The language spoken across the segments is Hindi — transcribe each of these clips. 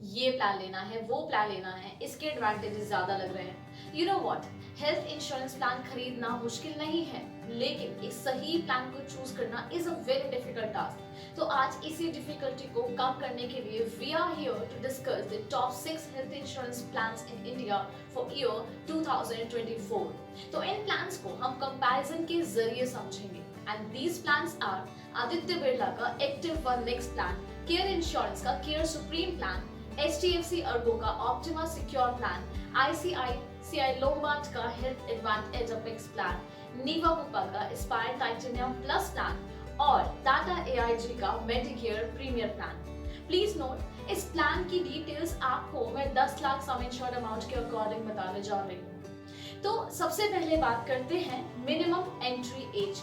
ये प्लान लेना है, वो प्लान लेना है, इसके एडवांटेजेस ज्यादा लग रहे हैं। You know what, health insurance plan खरीदना मुश्किल नहीं है, लेकिन एक सही प्लान को चूज करना is a very difficult task. तो आज इसी डिफिकल्टी को कम करने के लिए we are here to discuss the top 6 health insurance plans in India for year 2024। तो इन प्लान्स को हम कंपैरिजन के जरिए समझेंगे and these plans are Aditya Birla का active one next plan, Care Insurance का Care Supreme plan, HDFC Ergo का Optima Secure plan, ICICI Lombard का health advantage apex plan, Niva Bupa का एस्पायर टाइटेनियम प्लस प्लान और टाटा AIG का Medicare premier plan. Please note, इस प्लान की डिटेल्स आपको मैं 10 लाख सम इंश्योर्ड अमाउंट के अकॉर्डिंग बताने जा रही हूँ। तो सबसे पहले बात करते हैं minimum entry age.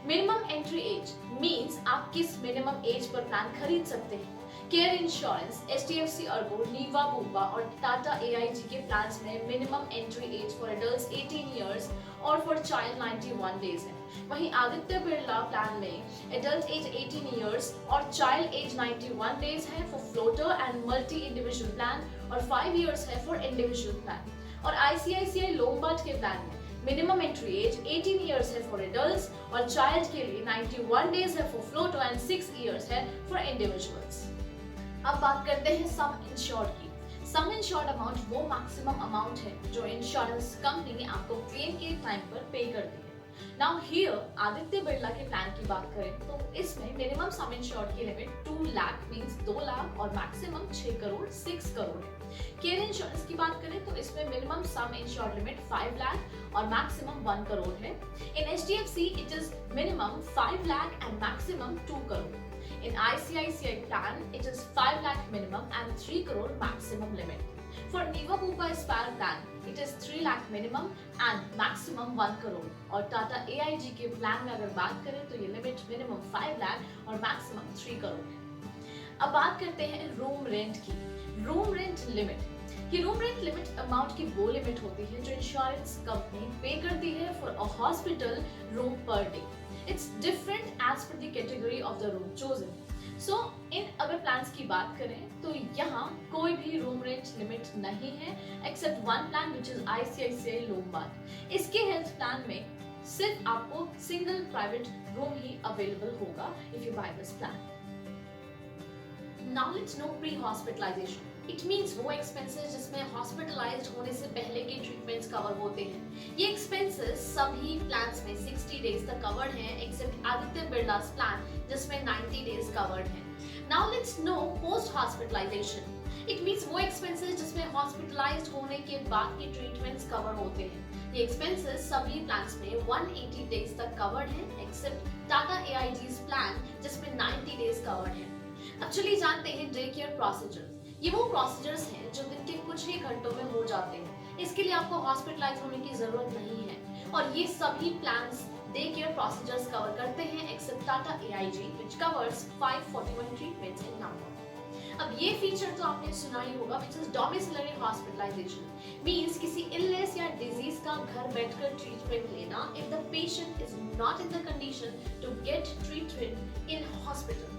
Minimum entry age means आप किस मिनिमम एज पर प्लान खरीद सकते हैं। Care Insurance, HDFC Ergo, Niva Bupa और टाटा AIG के प्लान्स में minimum entry age for adults 18 years और फॉर चाइल्ड 91 डेज है। वहीं आदित्य बिरला प्लान में एडल्ट एज 18 इयर्स और चाइल्ड एज 91 डेज है for floater and multi individual plan और 5 इयर्स है फॉर इंडिविजुअल प्लान। और ICICI लोम्बार्ड के प्लान में मिनिमम एंट्री एज 18 इयर्स है फॉर एडल्ट्स और चाइल्ड के लिए 91 डेज है फॉर फ्लोटर एंड 6 इयर्स है फॉर इंडिविजुअल्स। अब बात करते हैं सम इंश्योर्ड की। सम इंश्योर्ड अमाउंट वो मैक्सिमम अमाउंट है जो इंश्योरेंस कंपनी आपको क्लेम के टाइम पर पे करती है। नाउ हियर आदित्य बिरला के प्लान की बात करें तो इसमें मिनिमम सम इंश्योर्ड की लिमिट 2 लाख मींस 2 लाख और मैक्सिमम 6 करोड़ 6 करोड़ है। केयर इंश्योरेंस की बात करें तो इसमें मिनिमम सम इंश्योर्ड लिमिट 5 लाख और मैक्सिमम 1 करोड़ है। इन HDFC it is minimum 5 lakh and maximum 2 crore. In ICICI plan, it is 5 lakh minimum and 3 crore maximum limit. For Niva Bupa Aspire plan, it is 3 lakh minimum and maximum 1 crore. और Tata AIG के प्लान में अगर बात करें तो ये लिमिट मिनिमम 5 lakh और मैक्सिमम 3 करोड़ है। अब बात करते हैं रूम रेंट की। रूम रेंट लिमिट, कि रूम रेंट लिमिट अमाउंट की वो लिमिट होती है जो इंश्योरेंस कंपनी पे करती है for a hospital room per day. It's different as per the category of the room chosen. So इन अगर प्लान्स की बात करें तो यहाँ कोई भी रूम रेंट लिमिट नहीं है except one plan which is ICICI Lombard. इसके हेल्थ प्लान में सिर्फ आपको सिंगल प्राइवेट रूम ही अवेलेबल होगा if you buy this plan. Now let's know pre hospitalization. It means वो एक्सपेंसेस जिसमें हॉस्पिटलाइज्ड होने से पहले के ट्रीटमेंट्स कवर होते हैं। ये एक्सपेंसेस सभी प्लान्स में 60 डेज तक कवर्ड हैं एक्सेप्ट आदित्य बिरलास प्लान जिसमें 90 डेज कवर्ड हैं। Now let's know post hospitalization. It means वो एक्सपेंसेस जिसमें हॉस्पिटलाइज्ड होने के बाद के ट्रीटमेंट्स कवर होते हैं। ये एक्सपेंसेस सभी प्लान्स में 180 डेज तक कवर्ड हैं एक्सेप्ट टाटा AIG's प्लान जिसमें 90 डेज कवर्ड हैं। अब चलिए जानते हैं डे केयर प्रोसीजर। ये वो प्रोसीजर्स हैं जो दिन के कुछ ही घंटों में हो जाते हैं। इसके लिए आपको हॉस्पिटलाइज होने की जरूरत नहीं है और ये सभी plans day care procedures cover करते हैं except Tata AIG which covers 541 treatments in number. अब ये फीचर तो आपने सुना ही होगा which is domiciliary hospitalization. Means किसी इलनेस या डिजीज का घर बैठकर ट्रीटमेंट लेना if the patient is not in the condition to get treatment in hospital.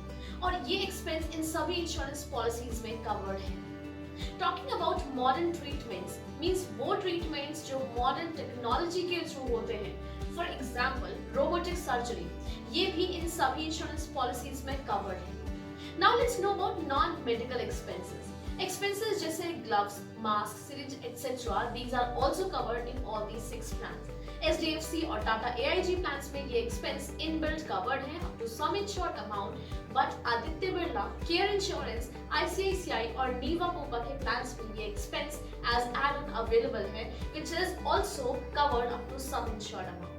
और ये एक्सपेंस इन सभी इंश्योरेंस पॉलिसीज में कवर्ड है। Talking about modern treatments means वो ट्रीटमेंट्स जो मॉडर्न टेक्नोलॉजी के थ्रू होते हैं। फॉर एग्जांपल रोबोटिक सर्जरी, ये भी इन सभी इंश्योरेंस पॉलिसीज में कवर्ड है। Now let's know about non medical expenses. Expenses जैसे gloves, mask, syringe etcetera these are also covered in all these 6 plans. HDFC और टाटा AIG प्लान्स में ये एक्सपेंस इनबिल्ट कवर्ड है up to sum insured amount, but Aditya Birla, Care Insurance, ICICI और नीवा बुपा के प्लान्स में ये expense as add on available है which is also covered up to sum insured amount.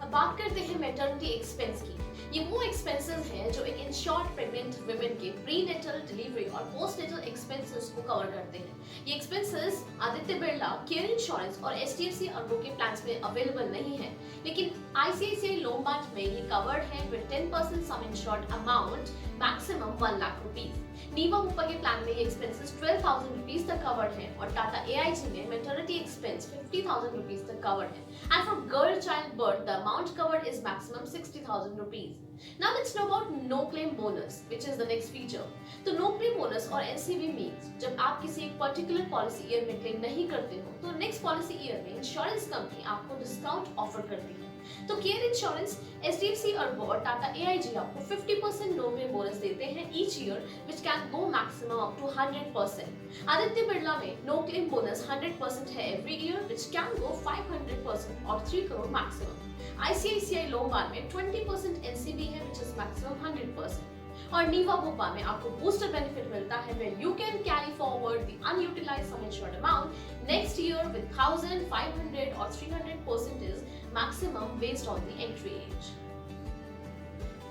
अब बात करते हैं मैटरनिटी एक्सपेंस की। ये वो एक्सपेंसेस हैं जो एक इंश्योर्ड प्रेग्नेंट वुमेन के प्रीनेटल डिलीवरी और पोस्टनेटल एक्सपेंसेस को कवर करते हैं। ये expenses Aditya Birla, Care Insurance और HDFC अर्गो के प्लान्स में अवेलेबल नहीं है, लेकिन ICICI लोम्बार्ड में ये कवर्ड है with 10% sum insured amount maximum 1 lakh rupees. Niva Bupa के प्लान में ये एक्सपेंसेस 12,000 रुपीज तक कवर्ड है और टाटा AIG में मैटरनिटी एक्सपेंस 50,000 रुपीज तक कवर्ड है and for girl child birth the amount covered is maximum 60,000 rupees. Now let's know about no claim bonus, which is the next feature. तो no claim bonus और NCB means जब आप किसी एक पर्टिकुलर पॉलिसी ईयर में क्लेम नहीं करते हो तो नेक्स्ट पॉलिसी ईयर में इंश्योरेंस कंपनी आपको डिस्काउंट ऑफर करती है. तो केयर इंश्योरेंस, HDFC और टाटा AIG आपको 50% नो क्लेम बोनस देते हैं each year which can go maximum up to 100%. Aditya Birla में नो क्लेम बोनस 100% है every year which can go 500% और 3 करोड़ मैक्सिमम. ICICI लोम्बार्ड में 20% NCB है which is maximum 100%. और नीवा बुपा में आपको बूस्टर बेनिफिट मिलता है where you can carry forward the unutilized sum insured amount next year with 1,000, 500 or 300% is maximum based on the entry age.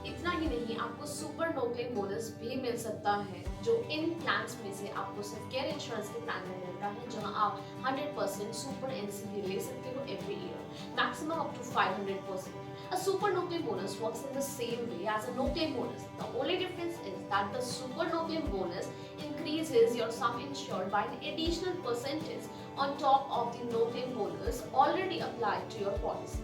इतना ही नहीं, आपको सुपर नो क्लेम बोनस भी मिल सकता है जो इन प्लान्स में से आपको सिर्फ केयर इंश्योरेंस के प्लान में मिलता है जहां आप 100% सुपर NCB ले सकते हो every year maximum up to 500%. A super no claim bonus works in the same way as a no claim bonus. The only difference is that the super no claim bonus increases your sum insured by an additional percentage on top of the no claim bonus already applied to your policy.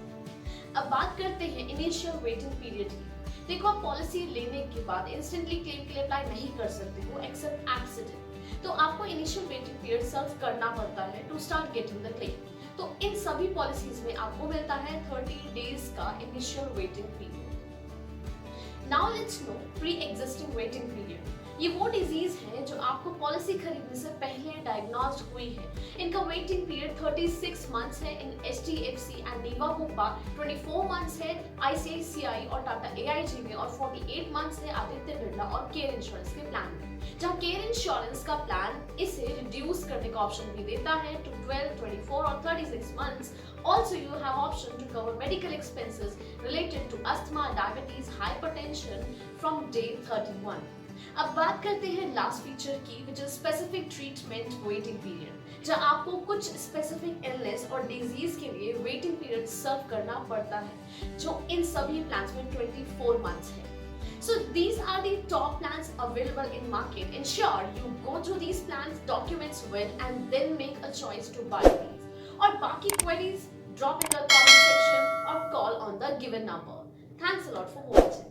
अब बात करते हैं इनिशियल वेटिंग पीरियड की. देखो, आप पॉलिसी लेने के बाद इंस्टेंटली क्लेम के लिए अप्लाई नहीं कर सकते हो एक्सेप्ट एक्सीडेंट. तो आपको इनिशियल वेटिंग पीरियड सर्व करना पड़ता है to start getting the claim. तो इन सभी पॉलिसीज में आपको मिलता है 30 डेज का initial waiting period. Now let's know pre existing waiting period. ये वो डिजीज है जो आपको पॉलिसी खरीदने से पहले डायग्नोस्ड हुई है. इनका वेटिंग पीरियड 36 मंथ्स है इन HDFC एंड नीवा बुपा, 24 मंथ्स है ICICI और टाटा AIG में और 48 मंथ्स है आदित्य बिरला और केयर इंश्योरेंस के प्लान में. जहाँ केयर इंश्योरेंस का प्लान इसे रिड्यूस करने का ऑप्शन भी देता है टू 12, 24 और 36 months. Also, you have option to cover medical expenses related to asthma, diabetes, hypertension from day 31. अब बात करते हैं लास्ट फीचर की which is specific treatment waiting period. जहाँ आपको कुछ स्पेसिफिक इलनेस और डिजीज के लिए वेटिंग पीरियड सर्व करना पड़ता है जो इन सभी प्लान्स में 24 मंथ्स है. So these are the top plans available in market. Ensure you go through these plans, documents well, and then make a choice to buy these. और बाकी queries drop in the comment section or call on the given number. Thanks a lot for watching.